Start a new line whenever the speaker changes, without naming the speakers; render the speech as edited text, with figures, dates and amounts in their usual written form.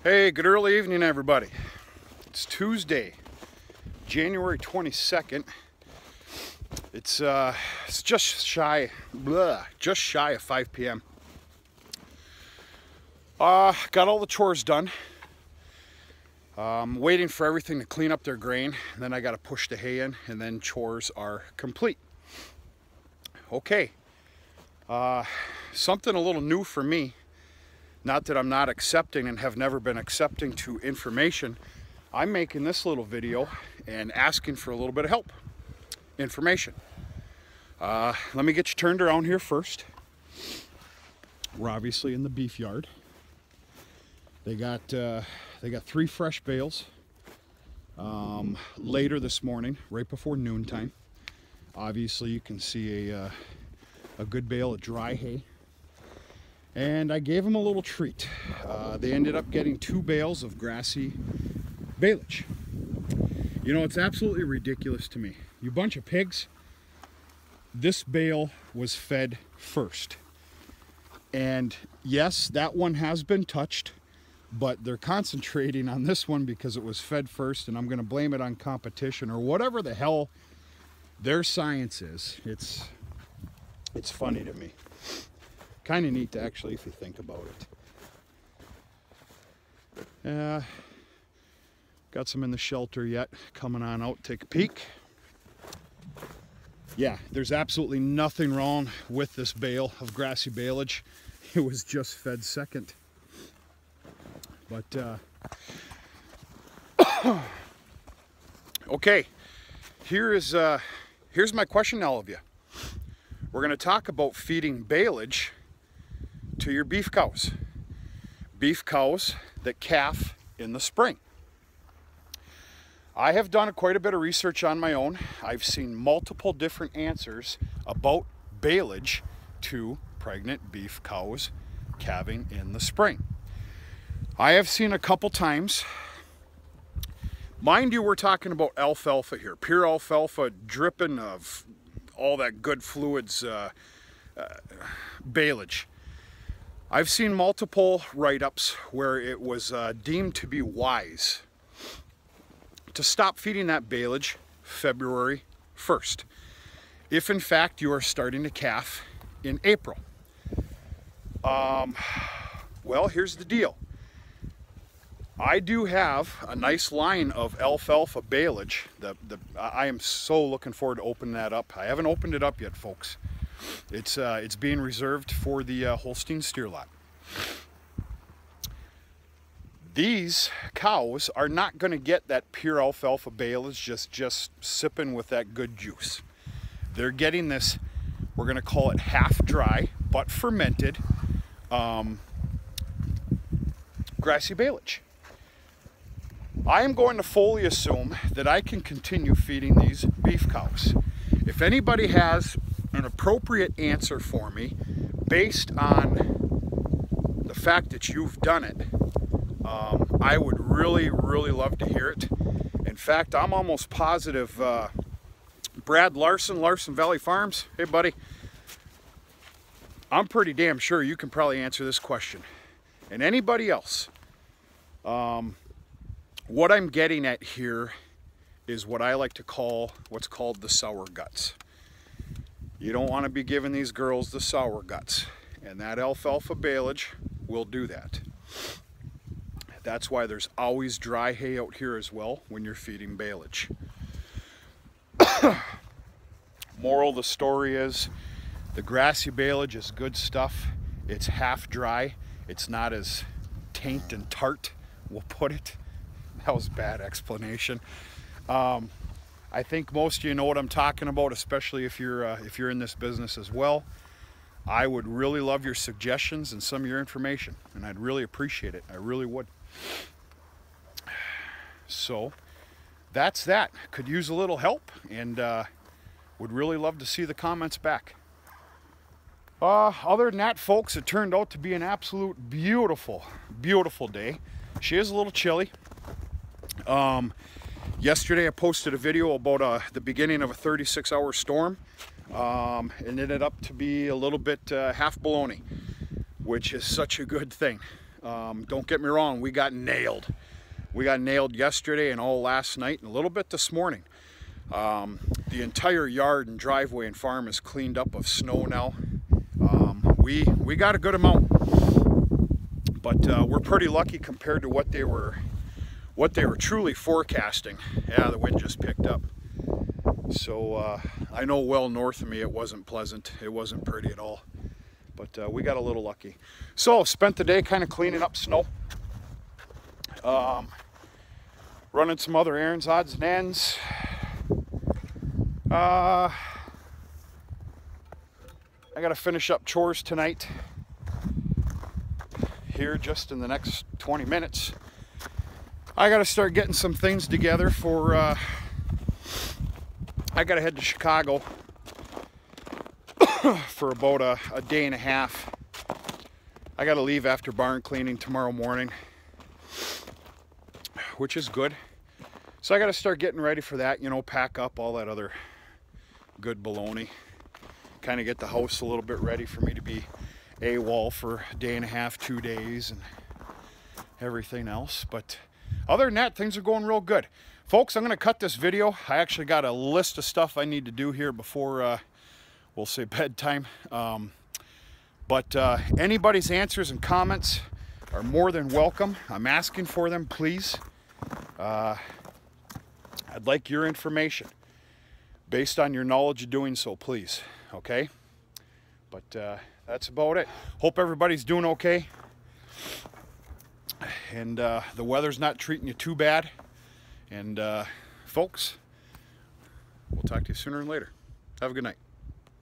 Hey, good early evening, everybody. It's Tuesday, January 22nd. It's just shy of 5 p.m. Got all the chores done. Waiting for everything to clean up their grain. And then I got to push the hay in, and then chores are complete. Okay. Something a little new for me. Not that I'm not accepting and have never been accepting to information. I'm making this little video and asking for a little bit of help. Information. Let me get you turned around here first. We're obviously in the beef yard. They got 3 fresh bales later this morning, right before noontime. Obviously you can see a good bale of dry hay. And I gave them a little treat. They ended up getting 2 bales of grassy baleage. You know, it's absolutely ridiculous to me. You bunch of pigs, this bale was fed first. And yes, that one has been touched, but they're concentrating on this one because it was fed first, and I'm gonna blame it on competition or whatever the hell their science is. It's funny to me. Kind of neat, actually, if you think about it. Got some in the shelter yet. Coming on out, take a peek. Yeah, there's absolutely nothing wrong with this bale of grassy baleage. It was just fed second. But, okay, here's my question to all of you. We're going to talk about feeding baleage to your beef cows. Beef cows that calf in the spring. I have done quite a bit of research on my own. I've seen multiple different answers about baleage to pregnant beef cows calving in the spring. I have seen a couple times. Mind you, we're talking about alfalfa here. Pure alfalfa, dripping of all that good fluids, baleage. I've seen multiple write-ups where it was deemed to be wise to stop feeding that baleage February 1st, if in fact you are starting to calf in April. Well, here's the deal. I do have a nice line of alfalfa baleage. I am so looking forward to opening that up. I haven't opened it up yet, folks. It's being reserved for the Holstein steer lot. These cows are not going to get that pure alfalfa baleage just sipping with that good juice. They're getting this, we're going to call it half dry but fermented grassy baleage. I am going to fully assume that I can continue feeding these beef cows. If anybody has an appropriate answer for me based on the fact that you've done it, I would really love to hear it. In fact, I'm almost positive Brad Larson Valley Farms, hey buddy, I'm pretty damn sure you can probably answer this question. And anybody else. What I'm getting at here is what I like to call what's called the sour guts. You don't want to be giving these girls the sour guts, and that alfalfa baleage will do that. That's why there's always dry hay out here as well when you're feeding baleage. Moral of the story is the grassy baleage is good stuff. It's half dry. It's not as taint and tart, we'll put it. That was a bad explanation. I think most of you know what I'm talking about, especially if you're in this business as well. I would really love your suggestions and some of your information, and I'd really appreciate it. I really would. So that's that. Could use a little help, and would really love to see the comments back. Other than that, folks, it turned out to be an absolute beautiful day. She is a little chilly. Yesterday I posted a video about the beginning of a 36-hour storm. It ended up to be a little bit half baloney, which is such a good thing. Don't get me wrong, we got nailed. We got nailed yesterday and all last night and a little bit this morning. The entire yard and driveway and farm is cleaned up of snow now. We got a good amount, but we're pretty lucky compared to what they were truly forecasting. Yeah, the wind just picked up. So I know well north of me it wasn't pleasant. It wasn't pretty at all. But we got a little lucky. So spent the day kind of cleaning up snow. Running some other errands, odds and ends. I got to finish up chores tonight. Here just in the next 20 minutes. I got to start getting some things together for, I got to head to Chicago for about a day and a half. I got to leave after barn cleaning tomorrow morning, which is good. So I got to start getting ready for that, you know, pack up all that other good baloney. Kind of get the house a little bit ready for me to be AWOL for a day and a half, 2 days, and everything else. But other than that, things are going real good. Folks, I'm going to cut this video. I actually got a list of stuff I need to do here before, we'll say bedtime. But anybody's answers and comments are more than welcome. I'm asking for them, please. I'd like your information based on your knowledge of doing so, please. Okay? But that's about it. Hope everybody's doing okay. And the weather's not treating you too bad. And folks, we'll talk to you sooner than later. Have a good night.